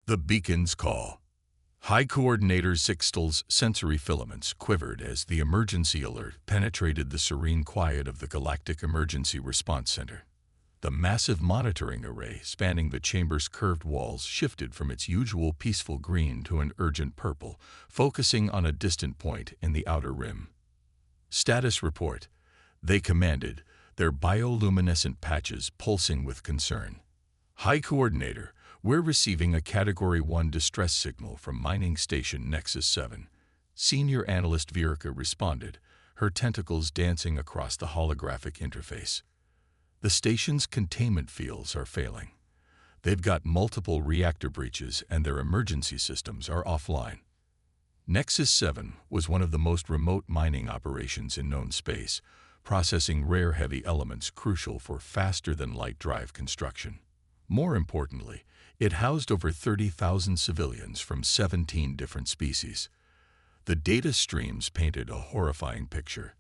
The beacon's call. High Coordinator Zixtal's sensory filaments quivered as the emergency alert penetrated the serene quiet of the Galactic Emergency Response Center. The massive monitoring array spanning the chamber's curved walls shifted from its usual peaceful green to an urgent purple, focusing on a distant point in the outer rim. Status report, they commanded, their bioluminescent patches pulsing with concern. High Coordinator, we're receiving a Category 1 distress signal from Mining Station Nexus 7. Senior Analyst Virka responded, her tentacles dancing across the holographic interface. The station's containment fields are failing. They've got multiple reactor breaches and their emergency systems are offline. Nexus 7 was one of the most remote mining operations in known space, processing rare heavy elements crucial for faster-than-light drive construction. More importantly, it housed over 30,000 civilians from 17 different species. The data streams painted a horrifying picture.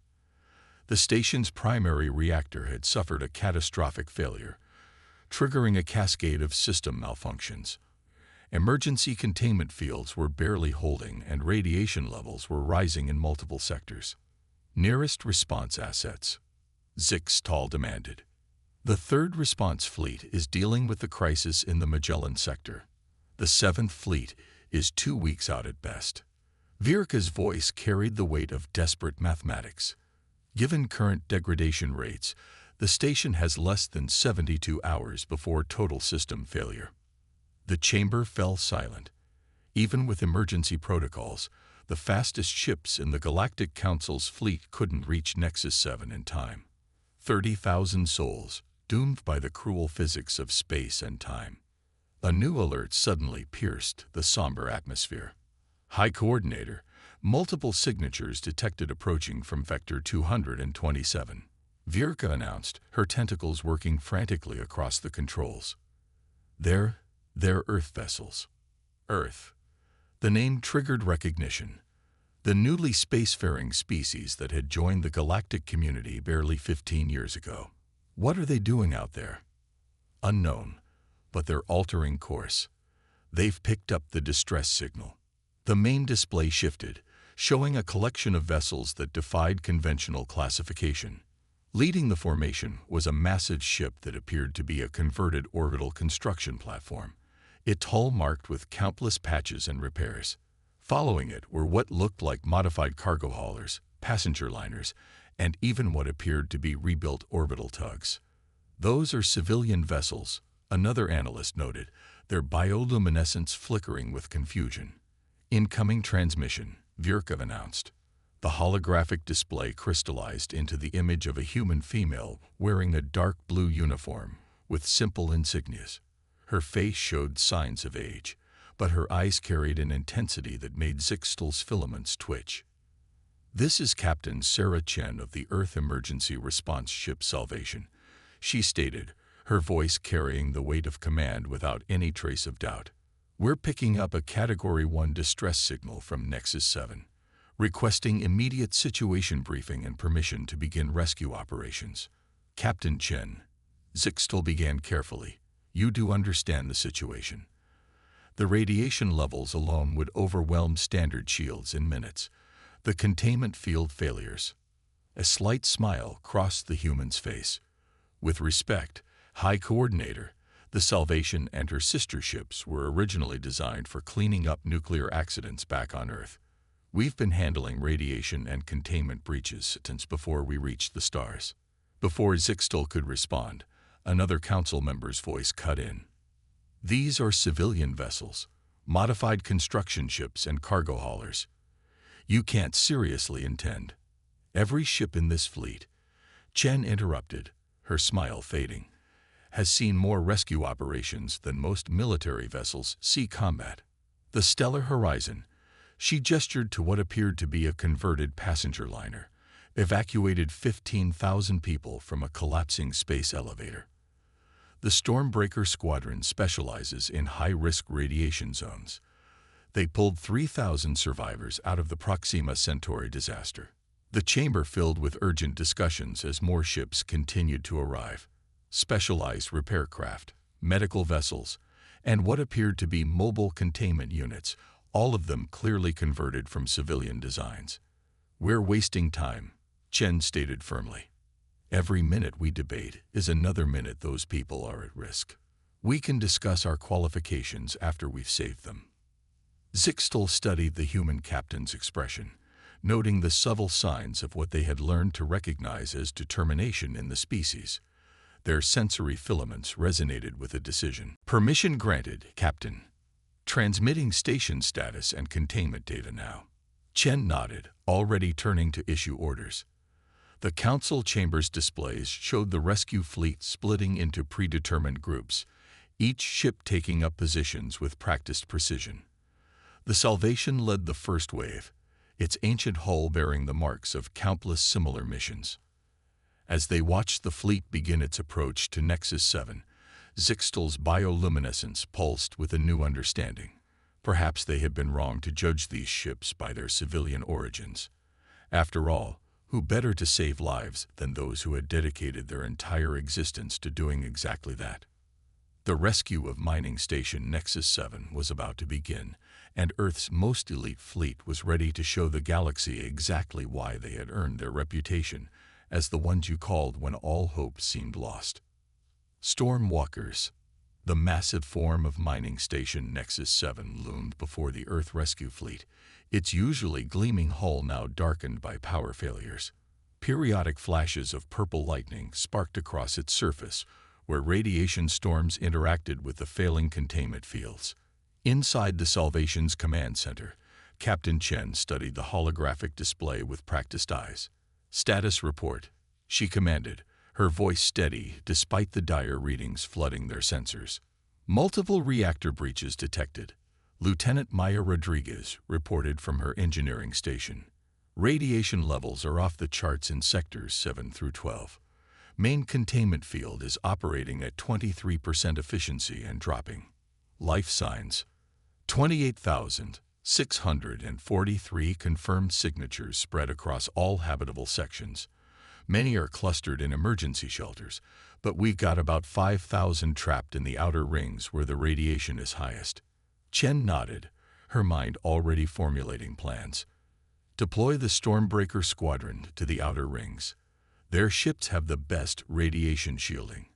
The station's primary reactor had suffered a catastrophic failure, triggering a cascade of system malfunctions. Emergency containment fields were barely holding and radiation levels were rising in multiple sectors. Nearest response assets, Zixtal demanded. The third response fleet is dealing with the crisis in the Magellan sector. The 7th fleet is 2 weeks out at best. Virka's voice carried the weight of desperate mathematics. Given current degradation rates, the station has less than 72 hours before total system failure. The chamber fell silent. Even with emergency protocols, the fastest ships in the Galactic Council's fleet couldn't reach Nexus 7 in time. 30,000 souls, doomed by the cruel physics of space and time. A new alert suddenly pierced the somber atmosphere. High Coordinator, multiple signatures detected approaching from Vector 227. Virka announced, her tentacles working frantically across the controls. They're Earth vessels. Earth. The name triggered recognition. The newly spacefaring species that had joined the galactic community barely 15 years ago. What are they doing out there? Unknown, but they're altering course. They've picked up the distress signal. The main display shifted, showing a collection of vessels that defied conventional classification. Leading the formation was a massive ship that appeared to be a converted orbital construction platform, its hull marked with countless patches and repairs. Following it were what looked like modified cargo haulers, passenger liners, and even what appeared to be rebuilt orbital tugs. Those are civilian vessels, another analyst noted, their bioluminescence flickering with confusion. Incoming transmission, Virka announced. The holographic display crystallized into the image of a human female wearing a dark blue uniform with simple insignias. Her face showed signs of age, but her eyes carried an intensity that made Zixtal's filaments twitch. This is Captain Sarah Chen of the Earth Emergency Response Ship Salvation, she stated, her voice carrying the weight of command without any trace of doubt. We're picking up a Category 1 distress signal from Nexus 7, requesting immediate situation briefing and permission to begin rescue operations. Captain Chen, Zixtal began carefully, you do understand the situation. The radiation levels alone would overwhelm standard shields in minutes. The containment field failures. A slight smile crossed the human's face. With respect, High Coordinator, the Salvation and her sister ships were originally designed for cleaning up nuclear accidents back on Earth. We've been handling radiation and containment breaches since before we reached the stars. Before Zixtal could respond, another council member's voice cut in. These are civilian vessels, modified construction ships and cargo haulers. You can't seriously intend. Every ship in this fleet, Chen interrupted, her smile fading, has seen more rescue operations than most military vessels see combat. The stellar horizon, she gestured to what appeared to be a converted passenger liner, evacuated 15,000 people from a collapsing space elevator. The Stormbreaker Squadron specializes in high-risk radiation zones. They pulled 3,000 survivors out of the Proxima Centauri disaster. The chamber filled with urgent discussions as more ships continued to arrive. Specialized repair craft, medical vessels, and what appeared to be mobile containment units, all of them clearly converted from civilian designs. "We're wasting time," Chen stated firmly. "Every minute we debate is another minute those people are at risk. We can discuss our qualifications after we've saved them." Zixtal studied the human captain's expression, noting the subtle signs of what they had learned to recognize as determination in the species. Their sensory filaments resonated with a decision. "Permission granted, Captain. Transmitting station status and containment data now." Chen nodded, already turning to issue orders. The council chamber's displays showed the rescue fleet splitting into predetermined groups, each ship taking up positions with practiced precision. The Salvation led the first wave, its ancient hull bearing the marks of countless similar missions. As they watched the fleet begin its approach to Nexus 7, Zixtal's bioluminescence pulsed with a new understanding. Perhaps they had been wrong to judge these ships by their civilian origins. After all, who better to save lives than those who had dedicated their entire existence to doing exactly that? The rescue of mining station Nexus 7 was about to begin, and Earth's most elite fleet was ready to show the galaxy exactly why they had earned their reputation as the ones you called when all hope seemed lost. Stormwalkers. The massive form of mining station Nexus 7 loomed before the Earth rescue fleet, its usually gleaming hull now darkened by power failures. Periodic flashes of purple lightning sparked across its surface, where radiation storms interacted with the failing containment fields. Inside the Salvation's command center, Captain Chen studied the holographic display with practiced eyes. "Status report," she commanded, her voice steady despite the dire readings flooding their sensors. "Multiple reactor breaches detected," Lieutenant Maya Rodriguez reported from her engineering station. "Radiation levels are off the charts in sectors 7 through 12. Main containment field is operating at 23% efficiency and dropping. Life signs. 28,643 confirmed signatures spread across all habitable sections. Many are clustered in emergency shelters, but we've got about 5,000 trapped in the outer rings where the radiation is highest." Chen nodded, her mind already formulating plans. "Deploy the Stormbreaker Squadron to the outer rings. Their ships have the best radiation shielding.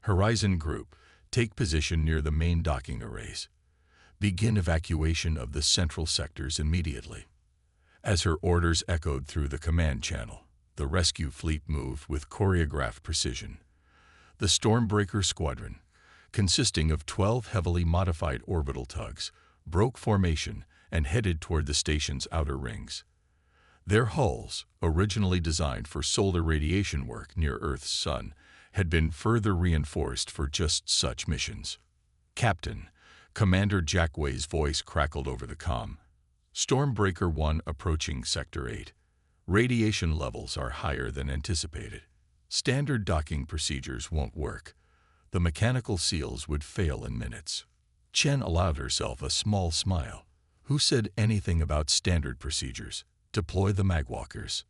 Horizon Group, take position near the main docking arrays. Begin evacuation of the central sectors immediately." As her orders echoed through the command channel, the rescue fleet moved with choreographed precision. The Stormbreaker Squadron, consisting of 12 heavily modified orbital tugs, broke formation and headed toward the station's outer rings. Their hulls, originally designed for solar radiation work near Earth's sun, had been further reinforced for just such missions. "Captain," Commander Jackway's voice crackled over the comm. "Stormbreaker 1 approaching Sector 8. Radiation levels are higher than anticipated. Standard docking procedures won't work. The mechanical seals would fail in minutes." Chen allowed herself a small smile. Who said anything about standard procedures? Deploy the Magwalkers.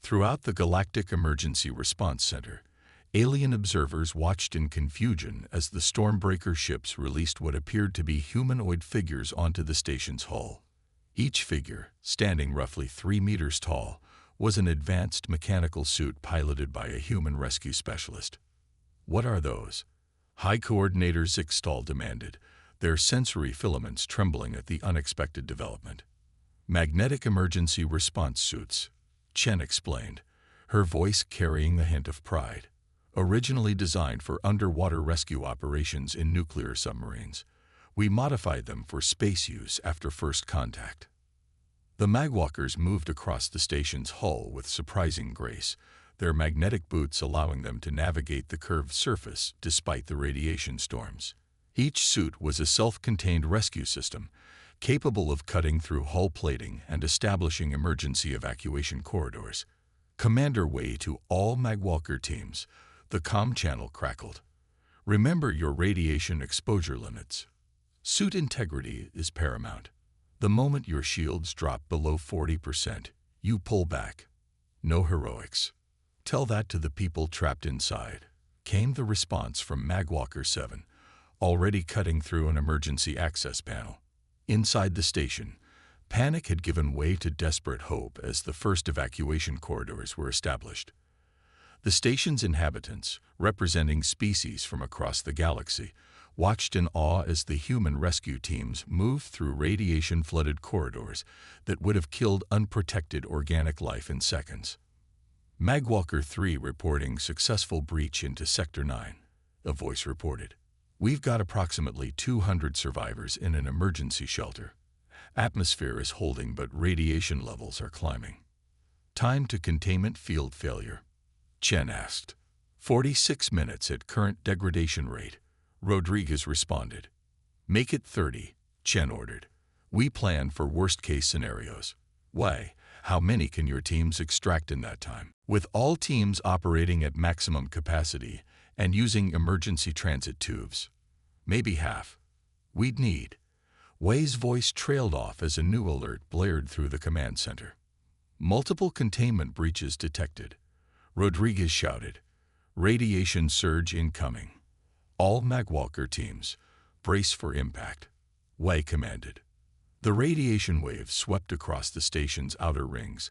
Throughout the Galactic Emergency Response Center, alien observers watched in confusion as the Stormbreaker ships released what appeared to be humanoid figures onto the station's hull. Each figure, standing roughly 3 meters tall, was an advanced mechanical suit piloted by a human rescue specialist. "What are those?" High Coordinator Zixtal demanded, their sensory filaments trembling at the unexpected development. "Magnetic emergency response suits," Chen explained, her voice carrying the hint of pride. "Originally designed for underwater rescue operations in nuclear submarines, we modified them for space use after first contact." The Magwalkers moved across the station's hull with surprising grace, their magnetic boots allowing them to navigate the curved surface despite the radiation storms. Each suit was a self-contained rescue system, capable of cutting through hull plating and establishing emergency evacuation corridors. "Commander Wei to all Magwalker teams," the comm channel crackled. "Remember your radiation exposure limits. Suit integrity is paramount. The moment your shields drop below 40%, you pull back. No heroics. Tell that to the people trapped inside," came the response from Magwalker 7, already cutting through an emergency access panel. Inside the station, panic had given way to desperate hope as the first evacuation corridors were established. The station's inhabitants, representing species from across the galaxy, watched in awe as the human rescue teams moved through radiation-flooded corridors that would have killed unprotected organic life in seconds. Magwalker 3 reporting successful breach into Sector 9, a voice reported. We've got approximately 200 survivors in an emergency shelter. Atmosphere is holding, but radiation levels are climbing. Time to containment field failure? Chen asked. 46 minutes at current degradation rate, Rodriguez responded. Make it 30, Chen ordered. We plan for worst-case scenarios. Why? How many can your teams extract in that time? With all teams operating at maximum capacity and using emergency transit tubes, maybe half. We'd need. Wei's voice trailed off as a new alert blared through the command center. Multiple containment breaches detected. Rodriguez shouted. Radiation surge incoming. All Magwalker teams, brace for impact. Wei commanded. The radiation wave swept across the station's outer rings,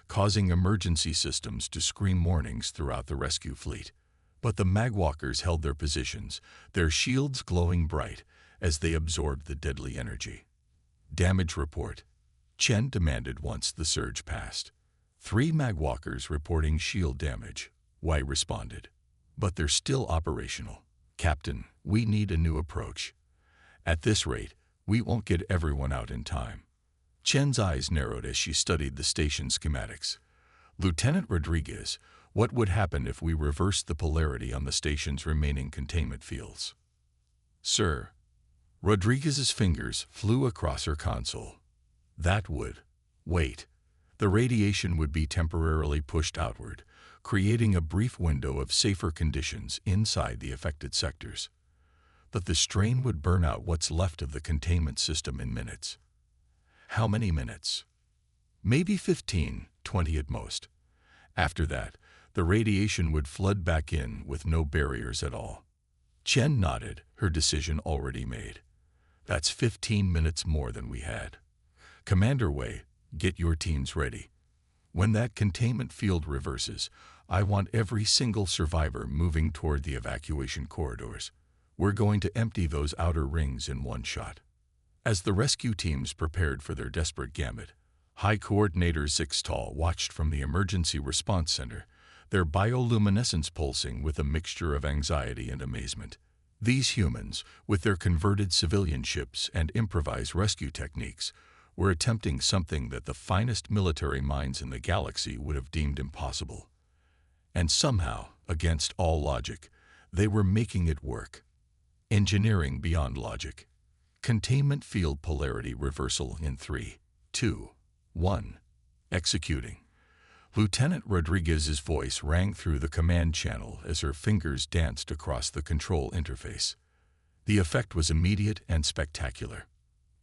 causing emergency systems to scream warnings throughout the rescue fleet. But the Magwalkers held their positions, their shields glowing bright as they absorbed the deadly energy. Damage report, Chen demanded once the surge passed. 3 Magwalkers reporting shield damage, Wei responded. But they're still operational. Captain, we need a new approach. At this rate, we won't get everyone out in time. Chen's eyes narrowed as she studied the station schematics. Lieutenant Rodriguez, what would happen if we reversed the polarity on the station's remaining containment fields? Sir. Rodriguez's fingers flew across her console. That would. Wait. The radiation would be temporarily pushed outward, creating a brief window of safer conditions inside the affected sectors. But the strain would burn out what's left of the containment system in minutes. How many minutes? Maybe 15, 20 at most. After that, the radiation would flood back in with no barriers at all. Chen nodded, her decision already made. That's 15 minutes more than we had. Commander Wei, get your teams ready. When that containment field reverses, I want every single survivor moving toward the evacuation corridors. We're going to empty those outer rings in one shot. As the rescue teams prepared for their desperate gambit, High Coordinator Zixtal watched from the Emergency Response Center, their bioluminescence pulsing with a mixture of anxiety and amazement. These humans, with their converted civilian ships and improvised rescue techniques, were attempting something that the finest military minds in the galaxy would have deemed impossible. And somehow, against all logic, they were making it work. Engineering beyond logic. Containment field polarity reversal in 3, 2, 1. Executing. Lieutenant Rodriguez's voice rang through the command channel as her fingers danced across the control interface. The effect was immediate and spectacular.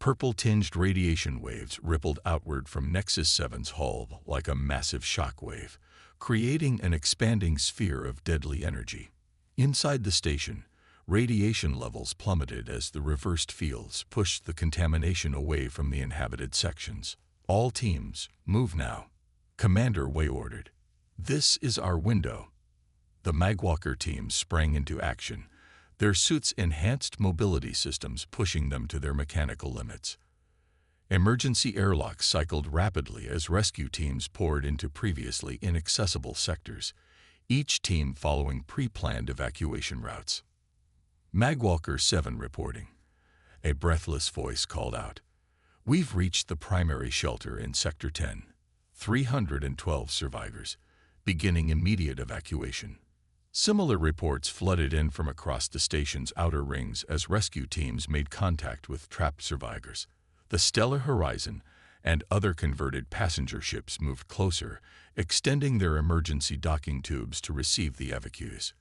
Purple-tinged radiation waves rippled outward from Nexus 7's hull like a massive shock wave, creating an expanding sphere of deadly energy. Inside the station, radiation levels plummeted as the reversed fields pushed the contamination away from the inhabited sections. All teams, move now. Commander Wei ordered. This is our window. The Magwalker teams sprang into action, their suits' enhanced mobility systems pushing them to their mechanical limits. Emergency airlocks cycled rapidly as rescue teams poured into previously inaccessible sectors, each team following pre-planned evacuation routes. Magwalker 7 reporting. A breathless voice called out. We've reached the primary shelter in Sector 10. 312 survivors, beginning immediate evacuation. Similar reports flooded in from across the station's outer rings as rescue teams made contact with trapped survivors. The stellar horizon and other converted passenger ships moved closer, extending their emergency docking tubes to receive the evacuees.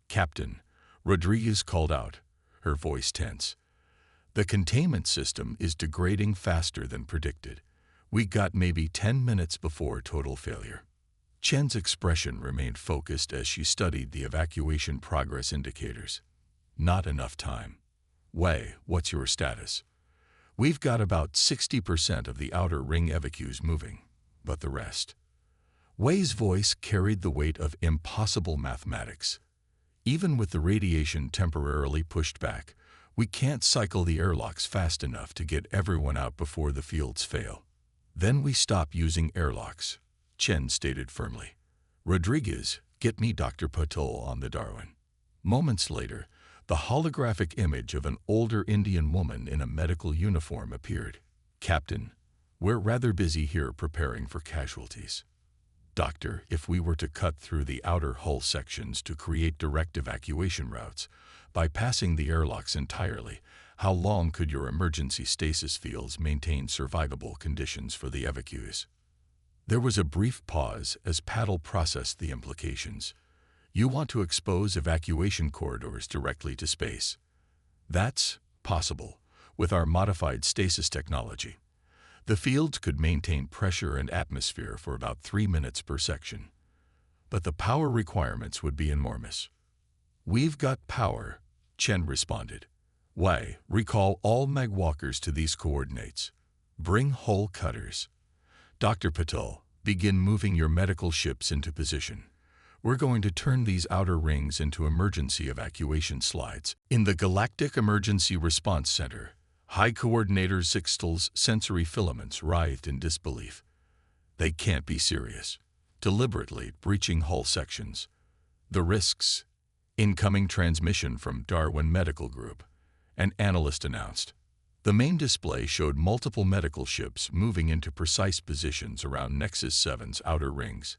Captain, Rodriguez called out, her voice tense. The containment system is degrading faster than predicted. We got maybe 10 minutes before total failure. Chen's expression remained focused as she studied the evacuation progress indicators. Not enough time. Way, what's your status? We've got about 60% of the outer ring evacuees moving, but the rest. Way's voice carried the weight of impossible mathematics. Even with the radiation temporarily pushed back, we can't cycle the airlocks fast enough to get everyone out before the fields fail. Then we stop using airlocks, Chen stated firmly. Rodriguez, get me Dr. Patel on the Darwin. Moments later, the holographic image of an older Indian woman in a medical uniform appeared. Captain, we're rather busy here preparing for casualties. Doctor, if we were to cut through the outer hull sections to create direct evacuation routes, bypassing the airlocks entirely, how long could your emergency stasis fields maintain survivable conditions for the evacuees? There was a brief pause as Paddle processed the implications. You want to expose evacuation corridors directly to space. That's possible with our modified stasis technology. The fields could maintain pressure and atmosphere for about 3 minutes per section. But the power requirements would be enormous. We've got power, Chen responded. Why, recall all Magwalkers to these coordinates. Bring hull cutters. Dr. Patel, begin moving your medical ships into position. We're going to turn these outer rings into emergency evacuation slides. In the Galactic Emergency Response Center, High Coordinator Sixtel's sensory filaments writhed in disbelief. They can't be serious. Deliberately breaching hull sections. The risks. Incoming transmission from Darwin Medical Group, an analyst announced. The main display showed multiple medical ships moving into precise positions around Nexus 7's outer rings.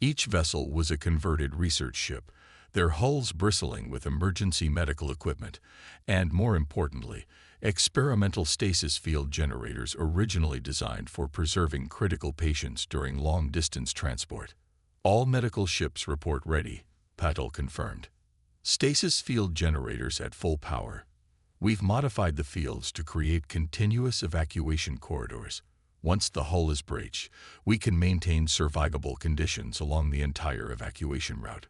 Each vessel was a converted research ship, their hulls bristling with emergency medical equipment, and, more importantly, experimental stasis field generators originally designed for preserving critical patients during long-distance transport. All medical ships report ready, Patel confirmed. Stasis field generators at full power. We've modified the fields to create continuous evacuation corridors. Once the hull is breached, we can maintain survivable conditions along the entire evacuation route.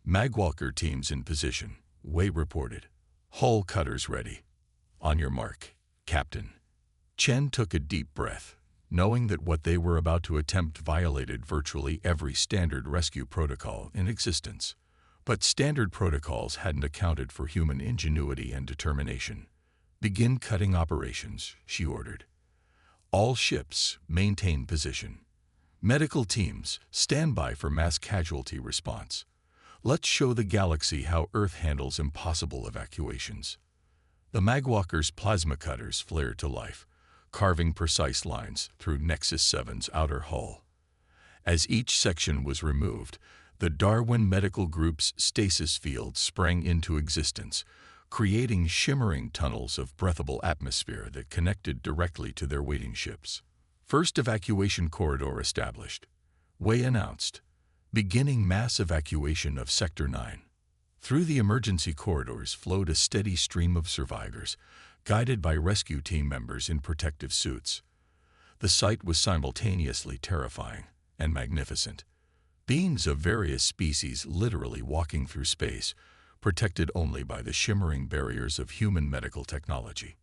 Magwalker teams in position, Way reported. Hull cutters ready. On your mark, Captain. Chen took a deep breath, knowing that what they were about to attempt violated virtually every standard rescue protocol in existence. But standard protocols hadn't accounted for human ingenuity and determination. Begin cutting operations, she ordered. All ships maintain position. Medical teams, stand by for mass casualty response. Let's show the galaxy how Earth handles impossible evacuations. The Magwalker's plasma cutters flared to life, carving precise lines through Nexus 7's outer hull. As each section was removed, the Darwin Medical Group's stasis field sprang into existence, creating shimmering tunnels of breathable atmosphere that connected directly to their waiting ships. First evacuation corridor established. Way announced, beginning mass evacuation of Sector 9. Through the emergency corridors flowed a steady stream of survivors, guided by rescue team members in protective suits. The sight was simultaneously terrifying and magnificent. Beings of various species literally walking through space, protected only by the shimmering barriers of human medical technology.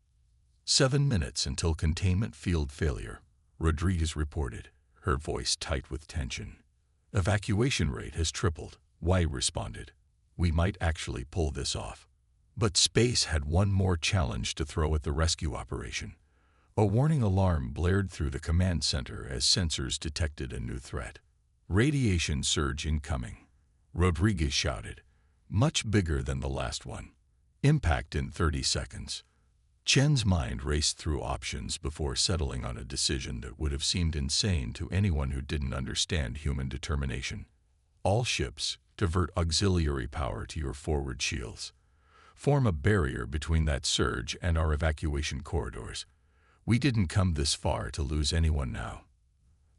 7 minutes until containment field failure, Rodriguez reported, her voice tight with tension. Evacuation rate has tripled, Wai responded. We might actually pull this off. But space had one more challenge to throw at the rescue operation. A warning alarm blared through the command center as sensors detected a new threat. Radiation surge incoming, Rodriguez shouted. Much bigger than the last one. Impact in 30 seconds. Chen's mind raced through options before settling on a decision that would have seemed insane to anyone who didn't understand human determination. All ships, divert auxiliary power to your forward shields. Form a barrier between that surge and our evacuation corridors. We didn't come this far to lose anyone now.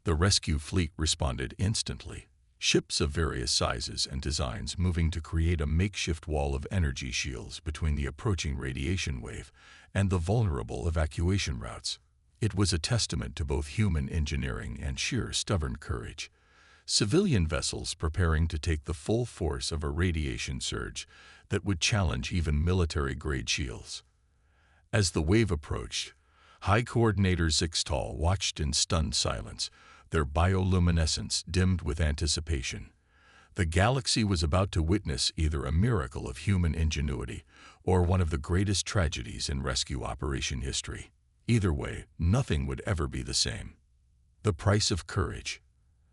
The rescue fleet responded instantly. Ships of various sizes and designs moving to create a makeshift wall of energy shields between the approaching radiation wave and the vulnerable evacuation routes. It was a testament to both human engineering and sheer stubborn courage. Civilian vessels preparing to take the full force of a radiation surge that would challenge even military-grade shields. As the wave approached, High Coordinator Zixtal watched in stunned silence, their bioluminescence dimmed with anticipation. The galaxy was about to witness either a miracle of human ingenuity or one of the greatest tragedies in rescue operation history. Either way, nothing would ever be the same. The price of courage.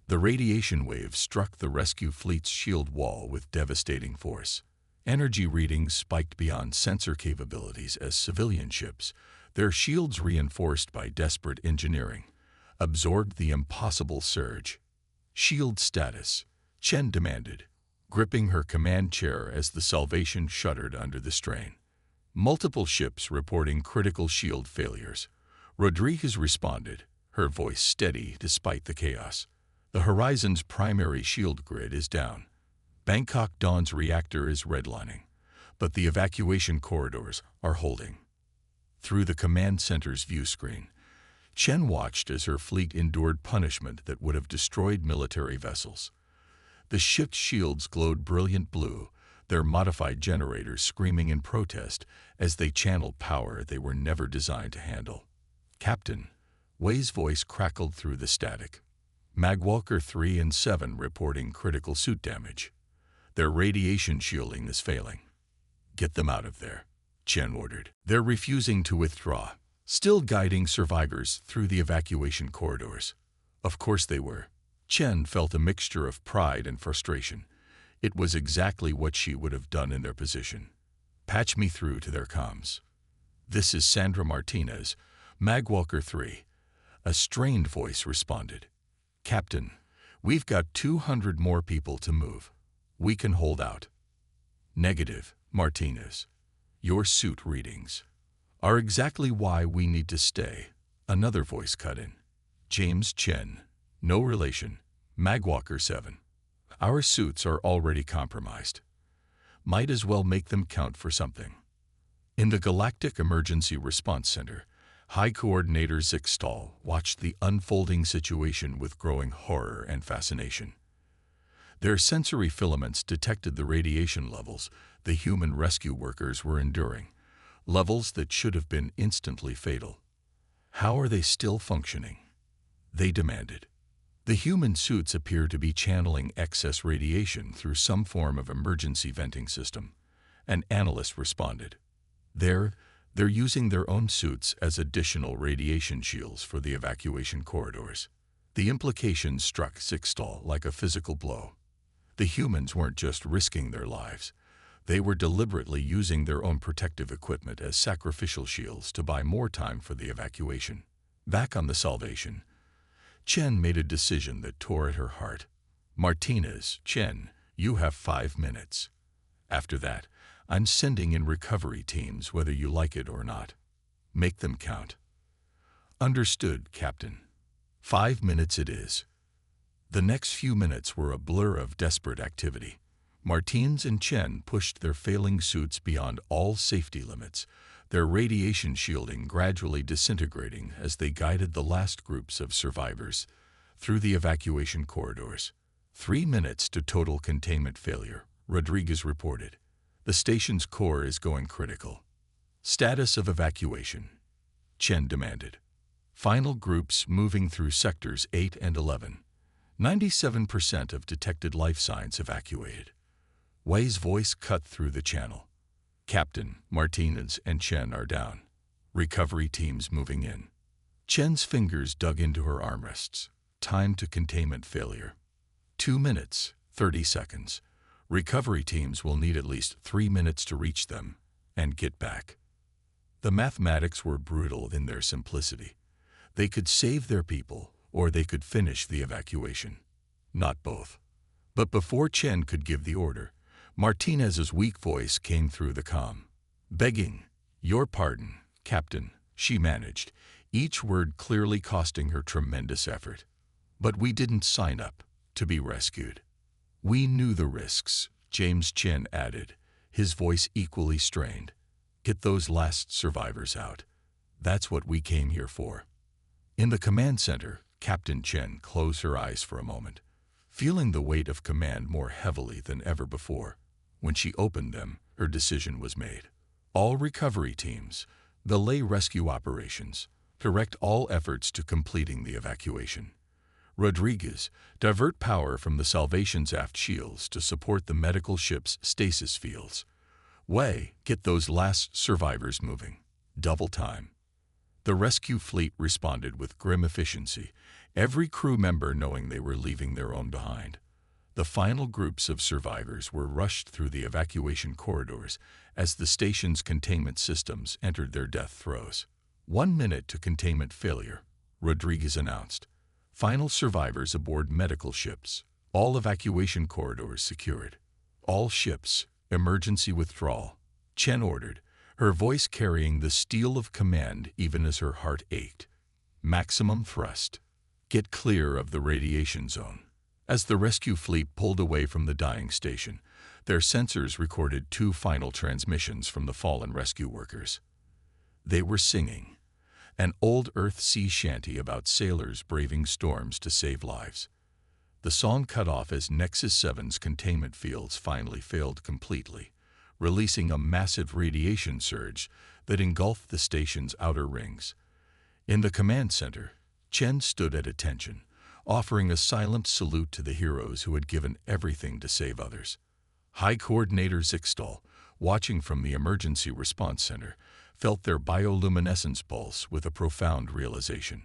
The radiation wave struck the rescue fleet's shield wall with devastating force. Energy readings spiked beyond sensor capabilities as civilian ships, their shields reinforced by desperate engineering, absorbed the impossible surge. Shield status, Chen demanded, gripping her command chair as the Salvation shuddered under the strain. Multiple ships reporting critical shield failures. Rodriguez responded, her voice steady despite the chaos. The Horizon's primary shield grid is down. Bangkok Dawn's reactor is redlining, but the evacuation corridors are holding. Through the command center's view screen, Chen watched as her fleet endured punishment that would have destroyed military vessels. The ship's shields glowed brilliant blue, their modified generators screaming in protest as they channeled power they were never designed to handle. "Captain," Wei's voice crackled through the static. "Magwalker 3 and 7 reporting critical suit damage. Their radiation shielding is failing." "Get them out of there," Chen ordered. "They're refusing to withdraw, still guiding survivors through the evacuation corridors." Of course they were. Chen felt a mixture of pride and frustration. It was exactly what she would have done in their position. "Patch me through to their comms." "This is Sandra Martinez, Magwalker 3. A strained voice responded. "Captain, we've got 200 more people to move. We can hold out." "Negative, Martinez. Your suit readings are exactly why we need to stay," another voice cut in. "James Chen, no relation, Magwalker 7. Our suits are already compromised. Might as well make them count for something." In the Galactic Emergency Response Center, High Coordinator Zixtal watched the unfolding situation with growing horror and fascination. Their sensory filaments detected the radiation levels the human rescue workers were enduring, levels that should have been instantly fatal. "How are they still functioning?" they demanded. "The human suits appear to be channeling excess radiation through some form of emergency venting system," an analyst responded. They're using their own suits as additional radiation shields for the evacuation corridors." The implication struck Zixtal like a physical blow. The humans weren't just risking their lives. They were deliberately using their own protective equipment as sacrificial shields to buy more time for the evacuation. Back on the Salvation, Chen made a decision that tore at her heart. "Martinez, Chen, you have 5 minutes. After that, I'm sending in recovery teams whether you like it or not. Make them count." "Understood, Captain. 5 minutes it is." The next few minutes were a blur of desperate activity. Martins and Chen pushed their failing suits beyond all safety limits, their radiation shielding gradually disintegrating as they guided the last groups of survivors through the evacuation corridors. 3 minutes to total containment failure, Rodriguez reported. "The station's core is going critical." "Status of evacuation," Chen demanded. "Final groups moving through sectors 8 and 11. 97% of detected life signs evacuated." Wei's voice cut through the channel. "Captain, Martinez and Chen are down. Recovery teams moving in." Chen's fingers dug into her armrests. "Time to containment failure. 2 minutes, 30 seconds. Recovery teams will need at least 3 minutes to reach them and get back." The mathematics were brutal in their simplicity. They could save their people, or they could finish the evacuation. Not both. But before Chen could give the order, Martinez's weak voice came through the comm. "Begging your pardon, Captain," she managed, each word clearly costing her tremendous effort. "But we didn't sign up to be rescued." "We knew the risks," James Chen added, his voice equally strained. "Get those last survivors out. That's what we came here for." In the command center, Captain Chen closed her eyes for a moment, feeling the weight of command more heavily than ever before. When she opened them, her decision was made. All recovery teams, The lay rescue operations. Direct all efforts to completing the evacuation. Rodriguez, divert power from the Salvation's aft shields to support the medical ship's stasis fields. Way, get those last survivors moving. Double time. The rescue fleet responded with grim efficiency, every crew member knowing they were leaving their own behind. The final groups of survivors were rushed through the evacuation corridors as the station's containment systems entered their death throes. 1 minute to containment failure, Rodriguez announced. Final survivors aboard medical ships. All evacuation corridors secured. All ships, emergency withdrawal. Chen ordered, her voice carrying the steel of command even as her heart ached. Maximum thrust. Get clear of the radiation zone. As the rescue fleet pulled away from the dying station, their sensors recorded 2 final transmissions from the fallen rescue workers. They were singing an old Earth sea shanty about sailors braving storms to save lives. The song cut off as Nexus 7's containment fields finally failed completely, releasing a massive radiation surge that engulfed the station's outer rings. In the command center, Chen stood at attention, offering a silent salute to the heroes who had given everything to save others. High Coordinator Zixtal, watching from the Emergency Response Center, felt their bioluminescence pulse with a profound realization.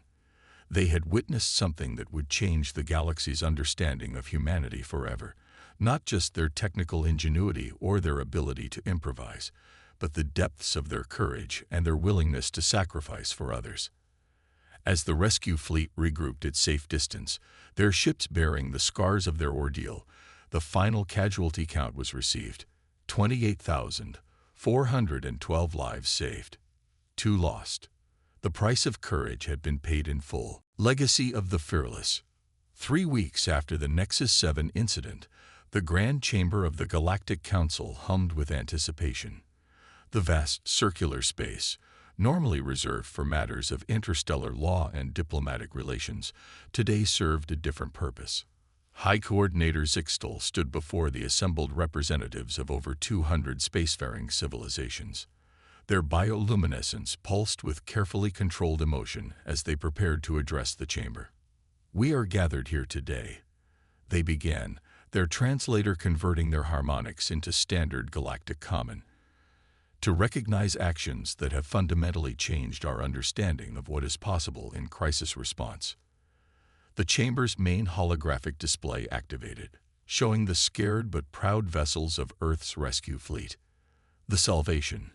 They had witnessed something that would change the galaxy's understanding of humanity forever, not just their technical ingenuity or their ability to improvise, but the depths of their courage and their willingness to sacrifice for others. As the rescue fleet regrouped at safe distance, their ships bearing the scars of their ordeal, the final casualty count was received: 28,412 lives saved. 2 lost. The price of courage had been paid in full. Legacy of the Fearless. 3 weeks after the Nexus 7 incident, the Grand Chamber of the Galactic Council hummed with anticipation. The vast circular space, normally reserved for matters of interstellar law and diplomatic relations, today served a different purpose. High Coordinator Zixtal stood before the assembled representatives of over 200 spacefaring civilizations. Their bioluminescence pulsed with carefully controlled emotion as they prepared to address the chamber. "We are gathered here today," they began, their translator converting their harmonics into standard galactic common, "to recognize actions that have fundamentally changed our understanding of what is possible in crisis response." The chamber's main holographic display activated, showing the scared but proud vessels of Earth's rescue fleet. The Salvation,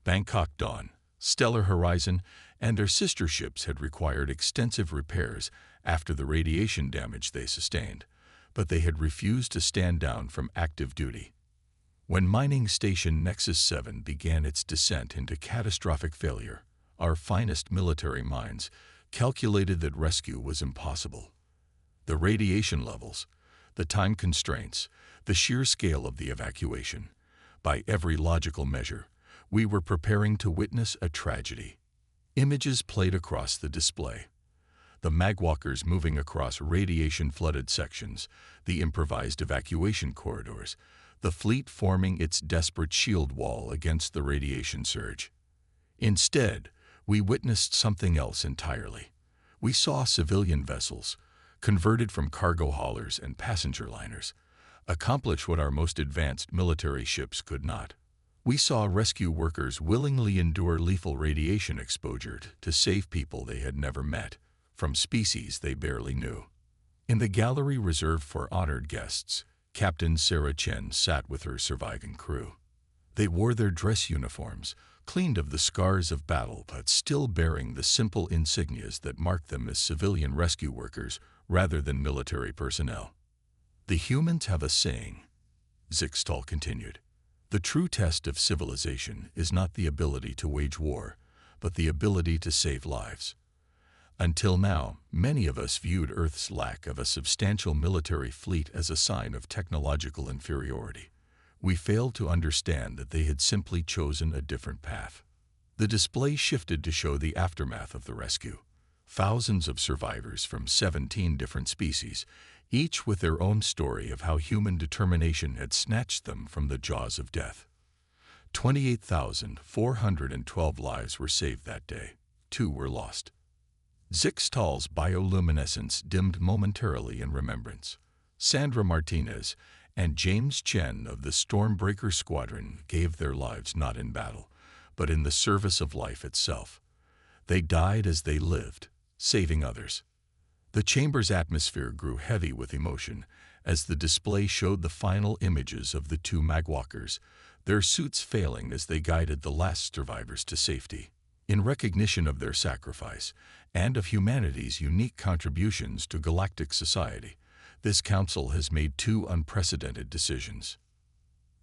Bangkok Dawn, Stellar Horizon, and their sister ships had required extensive repairs after the radiation damage they sustained, but they had refused to stand down from active duty. When mining station Nexus 7 began its descent into catastrophic failure, our finest military minds calculated that rescue was impossible. The radiation levels, the time constraints, the sheer scale of the evacuation. By every logical measure, we were preparing to witness a tragedy. Images played across the display. The magwalkers moving across radiation-flooded sections, the improvised evacuation corridors, the fleet forming its desperate shield wall against the radiation surge. Instead, we witnessed something else entirely. We saw civilian vessels, converted from cargo haulers and passenger liners, accomplish what our most advanced military ships could not. We saw rescue workers willingly endure lethal radiation exposure to save people they had never met, from species they barely knew. In the gallery reserved for honored guests, Captain Sarah Chen sat with her surviving crew. They wore their dress uniforms, cleaned of the scars of battle but still bearing the simple insignias that marked them as civilian rescue workers rather than military personnel. "The humans have a saying," Zixtal continued. "The true test of civilization is not the ability to wage war, but the ability to save lives." Until now, many of us viewed Earth's lack of a substantial military fleet as a sign of technological inferiority. We failed to understand that they had simply chosen a different path. The display shifted to show the aftermath of the rescue. Thousands of survivors from 17 different species, each with their own story of how human determination had snatched them from the jaws of death. 28,412 lives were saved that day. 2 were lost. Zixtal's bioluminescence dimmed momentarily in remembrance. Sandra Martinez and James Chen of the Stormbreaker Squadron gave their lives not in battle, but in the service of life itself. They died as they lived, saving others. The chamber's atmosphere grew heavy with emotion as the display showed the final images of the 2 magwalkers, their suits failing as they guided the last survivors to safety. In recognition of their sacrifice and of humanity's unique contributions to galactic society, this council has made 2 unprecedented decisions.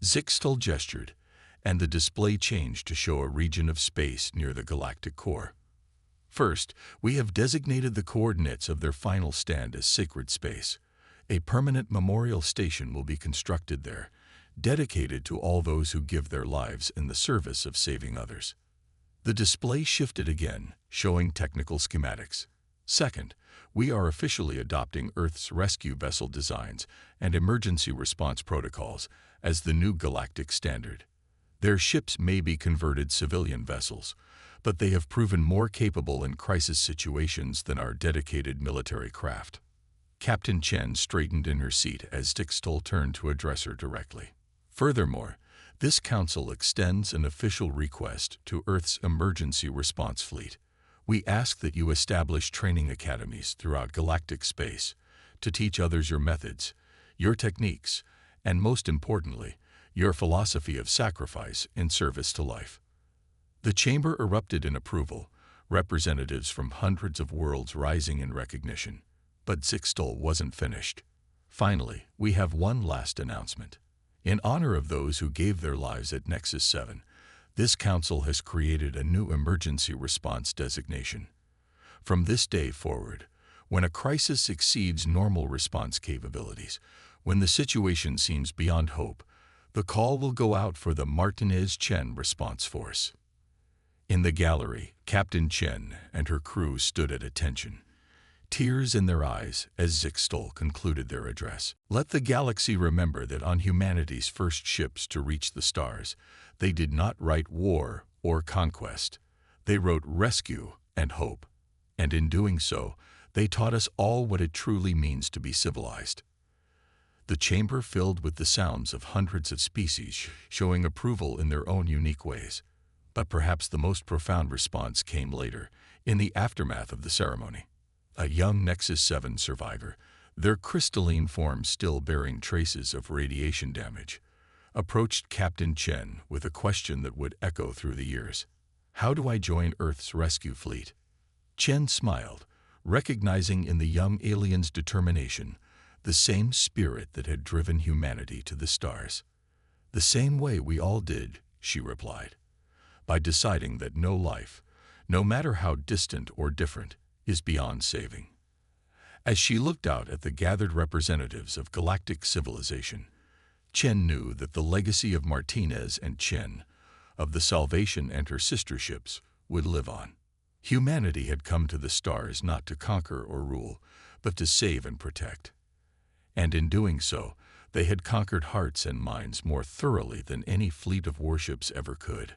Zixtal gestured, and the display changed to show a region of space near the galactic core. First, we have designated the coordinates of their final stand as sacred space. A permanent memorial station will be constructed there, dedicated to all those who give their lives in the service of saving others. The display shifted again, showing technical schematics. Second, we are officially adopting Earth's rescue vessel designs and emergency response protocols as the new galactic standard. Their ships may be converted civilian vessels, but they have proven more capable in crisis situations than our dedicated military craft. Captain Chen straightened in her seat as Zixtal turned to address her directly. Furthermore, this council extends an official request to Earth's emergency response fleet. We ask that you establish training academies throughout galactic space to teach others your methods, your techniques, and most importantly, your philosophy of sacrifice in service to life. The chamber erupted in approval, representatives from hundreds of worlds rising in recognition. But Zixtal wasn't finished. Finally, we have one last announcement. In honor of those who gave their lives at Nexus 7, this council has created a new emergency response designation. From this day forward, when a crisis exceeds normal response capabilities, when the situation seems beyond hope, the call will go out for the Martinez Chen Response Force. In the gallery, Captain Chen and her crew stood at attention, tears in their eyes as Zixtal concluded their address. Let the galaxy remember that on humanity's first ships to reach the stars, they did not write war or conquest. They wrote rescue and hope. And in doing so, they taught us all what it truly means to be civilized. The chamber filled with the sounds of hundreds of species showing approval in their own unique ways. But perhaps the most profound response came later, in the aftermath of the ceremony. A young Nexus 7 survivor, their crystalline form still bearing traces of radiation damage, approached Captain Chen with a question that would echo through the years. How do I join Earth's rescue fleet? Chen smiled, recognizing in the young alien's determination the same spirit that had driven humanity to the stars. The same way we all did, she replied, by deciding that no life, no matter how distant or different, is beyond saving. As she looked out at the gathered representatives of galactic civilization, Chen knew that the legacy of Martinez and Chen, of the Salvation and her sister ships, would live on. Humanity had come to the stars not to conquer or rule, but to save and protect. And in doing so, they had conquered hearts and minds more thoroughly than any fleet of warships ever could.